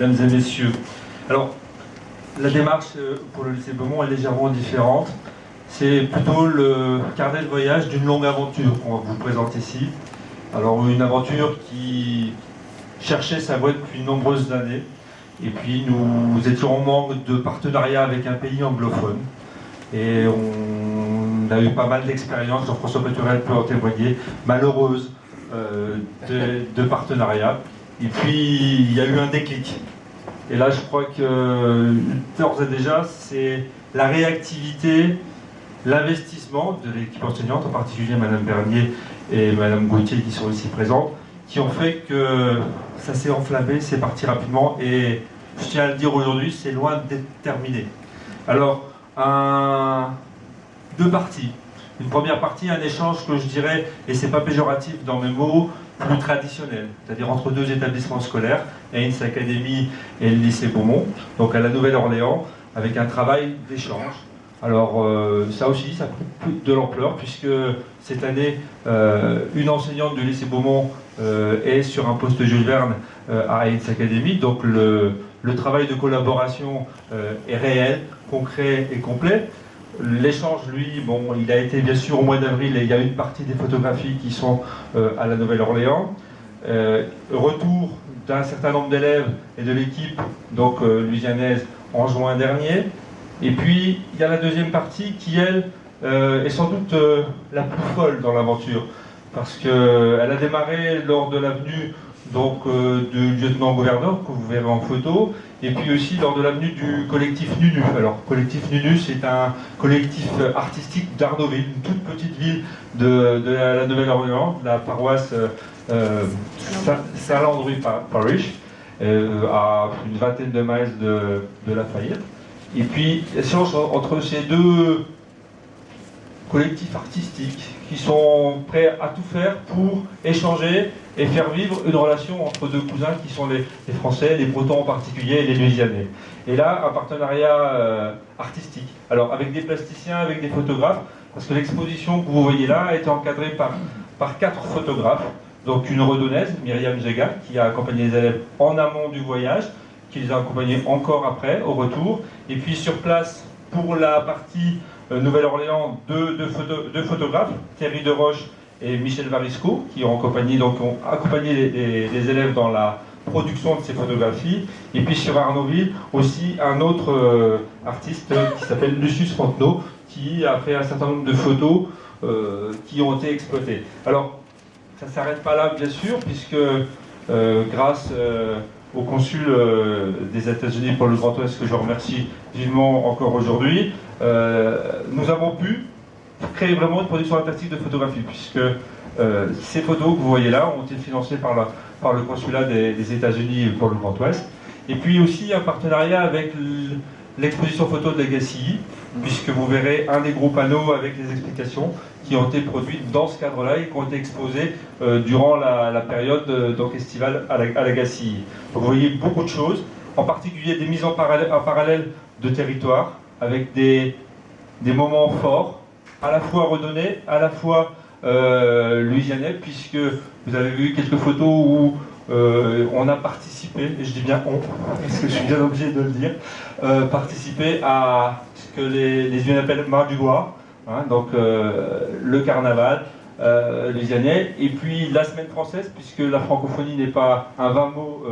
mesdames et messieurs. Alors, la démarche pour le lycée Beaumont est légèrement différente. C'est plutôt le carnet de voyage d'une longue aventure qu'on vous présente ici. Alors, une aventure qui cherchait sa voie depuis de nombreuses années. Et puis, nous étions en manque de partenariat avec un pays anglophone. Et on a eu pas mal d'expériences, Jean-François Peturel peut en témoigner, malheureuses de partenariat. Et puis, il y a eu un déclic. Et là, je crois que, d'ores et déjà, c'est la réactivité, l'investissement de l'équipe enseignante, en particulier Madame Bernier et Madame Gauthier qui sont ici présentes, qui ont fait que ça s'est enflammé, c'est parti rapidement. Et je tiens à le dire aujourd'hui, c'est loin d'être terminé. Alors, deux parties. Une première partie, un échange que je dirais, et c'est pas péjoratif dans mes mots, plus traditionnel, c'est-à-dire entre deux établissements scolaires, Haynes Academy et le lycée Beaumont, donc à la Nouvelle-Orléans, avec un travail d'échange. Alors ça aussi, ça a pris de l'ampleur, puisque cette année, une enseignante du lycée Beaumont est sur un poste Jules Verne à Haynes Academy, donc le travail de collaboration est réel, concret et complet. L'échange, lui, bon, il a été bien sûr au mois d'avril et il y a une partie des photographies qui sont à la Nouvelle-Orléans. Retour d'un certain nombre d'élèves et de l'équipe, donc louisianaise, en juin dernier. Et puis, il y a la deuxième partie qui, elle, est sans doute la plus folle dans l'aventure. Parce qu'elle a démarré lors de l'avenue donc du lieutenant-gouverneur, que vous verrez en photo, et puis aussi lors de l'avenue du collectif NUNU. Alors, collectif NUNU, c'est un collectif artistique d'Arnaudville, une toute petite ville de la Nouvelle-Orléans, de la paroisse Saint-Landry Parish, à une vingtaine de miles de Lafayette. Et puis, échange entre ces deux collectifs artistiques qui sont prêts à tout faire pour échanger et faire vivre une relation entre deux cousins qui sont les Français, les Bretons en particulier et les Louisianais. Et là, un partenariat artistique. Alors, avec des plasticiens, avec des photographes, parce que l'exposition que vous voyez là a été encadrée par 4 photographes. Donc une redonnaise, Myriam Jega, qui a accompagné les élèves en amont du voyage, qui les a accompagnés encore après, au retour. Et puis sur place, pour la partie Nouvelle-Orléans, deux photographes, Thierry Deroche et Michel Varisco, qui ont accompagné les élèves dans la production de ces photographies. Et puis sur Arnaudville, aussi un autre artiste qui s'appelle Lucius Fontenot, qui a fait un certain nombre de photos qui ont été exploitées. Alors, ça ne s'arrête pas là, bien sûr, puisque grâce au consul des États-Unis pour le Grand Ouest, que je remercie vivement encore aujourd'hui, nous avons pu créer vraiment une production artistique de photographie, puisque ces photos que vous voyez là ont été financées par le consulat des États-Unis pour le Grand Ouest. Et puis aussi un partenariat avec l'exposition photo de Legacy, puisque vous verrez un des gros panneaux avec les explications qui ont été produites dans ce cadre-là et qui ont été exposées durant la période donc estivale à Legacy. Donc vous voyez beaucoup de choses, en particulier des mises en parallèle de territoires, avec des moments forts, à la fois redonnés, à la fois louisianais, puisque vous avez vu quelques photos où on a participé, et je dis bien on, parce que je suis bien obligé de le dire, participé à ce que les Louisianais appellent Mardi Gras, hein, donc le carnaval louisianais, et puis la semaine française, puisque la francophonie n'est pas un vain mot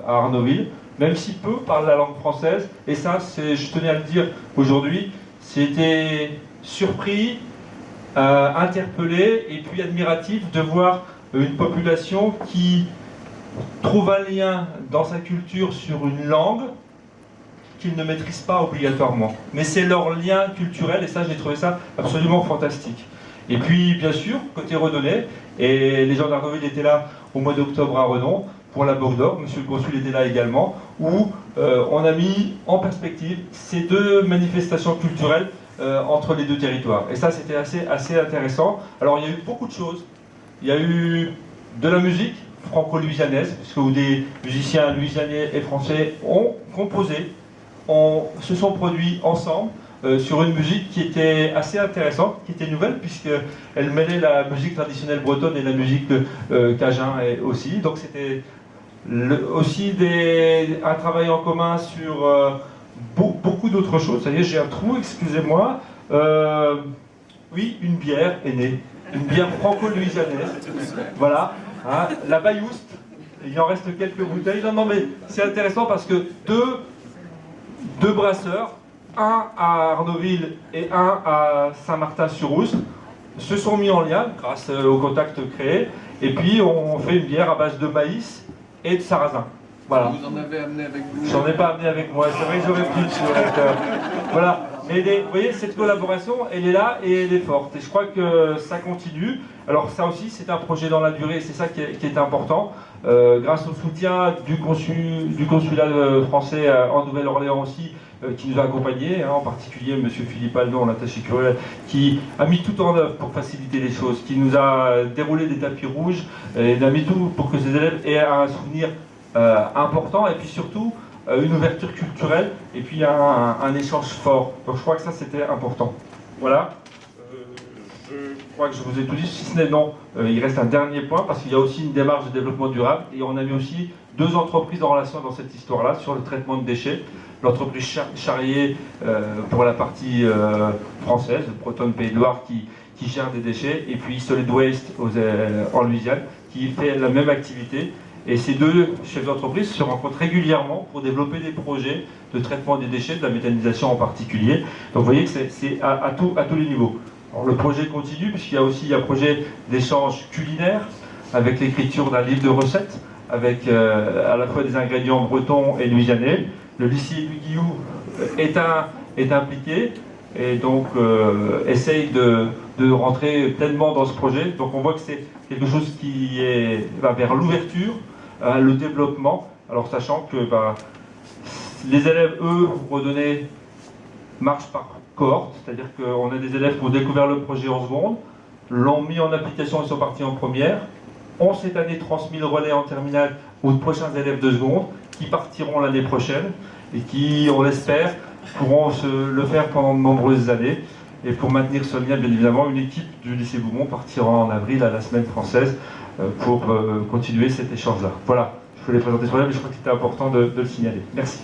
à Arnaudville, même si peu parlent la langue française, et ça, je tenais à le dire aujourd'hui, c'était surpris, interpellé, et puis admiratif de voir une population qui trouve un lien dans sa culture sur une langue qu'ils ne maîtrisent pas obligatoirement. Mais c'est leur lien culturel, et ça, j'ai trouvé ça absolument fantastique. Et puis, bien sûr, côté redonnais, et les gens d'Arnaudville étaient là au mois d'octobre à Redon, pour la Bourg d'Or, monsieur le consul était là également, où on a mis en perspective ces deux manifestations culturelles entre les deux territoires. Et ça, c'était assez intéressant. Alors, il y a eu beaucoup de choses. Il y a eu de la musique franco-louisianaise, puisque des musiciens louisianais et français ont composé, se sont produits ensemble sur une musique qui était assez intéressante, qui était nouvelle, puisqu'elle mêlait la musique traditionnelle bretonne et la musique cajun aussi. Donc c'était Aussi un travail en commun sur beaucoup d'autres choses. Ça y est, j'ai un trou, excusez-moi. Oui, une bière est née. Une bière franco-louisianaise. Voilà. Hein, la Bayoust. Il en reste quelques bouteilles. Non, mais c'est intéressant parce que deux brasseurs, un à Arnaudville et un à Saint-Martin-sur-Oust, se sont mis en lien grâce au contact créé. Et puis, on fait une bière à base de maïs et de sarrasin. Voilà. Vous en avez amené avec vous? J'en ai pas amené avec moi, c'est vrai que j'aurais pu. Voilà. Mais vous voyez, cette collaboration, elle est là et elle est forte. Et je crois que ça continue. Alors ça aussi, c'est un projet dans la durée, c'est ça qui est important. Grâce au soutien du consulat français en Nouvelle-Orléans aussi, qui nous a accompagnés, hein, en particulier M. Philippe Aldon, l'attaché culturel, qui a mis tout en œuvre pour faciliter les choses, qui nous a déroulé des tapis rouges, et a mis tout pour que ces élèves aient un souvenir important, et puis surtout une ouverture culturelle, et puis un échange fort. Donc je crois que ça c'était important. Voilà. Je crois que je vous ai tout dit, si ce n'est non, il reste un dernier point, parce qu'il y a aussi une démarche de développement durable, et on a mis aussi 2 entreprises en relation dans cette histoire-là, sur le traitement de déchets. L'entreprise Charrier pour la partie française, Proton Pays de Loire, qui gère des déchets, et puis Solid Waste en Louisiane, qui fait la même activité. Et ces 2 chefs d'entreprise se rencontrent régulièrement pour développer des projets de traitement des déchets, de la méthanisation en particulier. Donc vous voyez que c'est à tous les niveaux. Alors, le projet continue, puisqu'il y a aussi un projet d'échange culinaire, avec l'écriture d'un livre de recettes, avec à la fois des ingrédients bretons et louisianais. Le lycée Louis Guillou est impliqué, et donc essaye de rentrer pleinement dans ce projet. Donc on voit que c'est quelque chose qui va vers l'ouverture, le développement, alors sachant que les élèves, eux, redonnés, marchent par cohorte, c'est-à-dire qu'on a des élèves qui ont découvert le projet en seconde, l'ont mis en application et sont partis en première, ont cette année transmis le relais en terminale aux prochains élèves de seconde, qui partiront l'année prochaine, et qui, on l'espère, pourront le faire pendant de nombreuses années. Et pour maintenir ce lien, bien évidemment, une équipe du lycée Boumont partira en avril à la semaine française pour continuer cet échange-là. Voilà, je voulais présenter ce problème, mais je crois que c'était important de le signaler. Merci.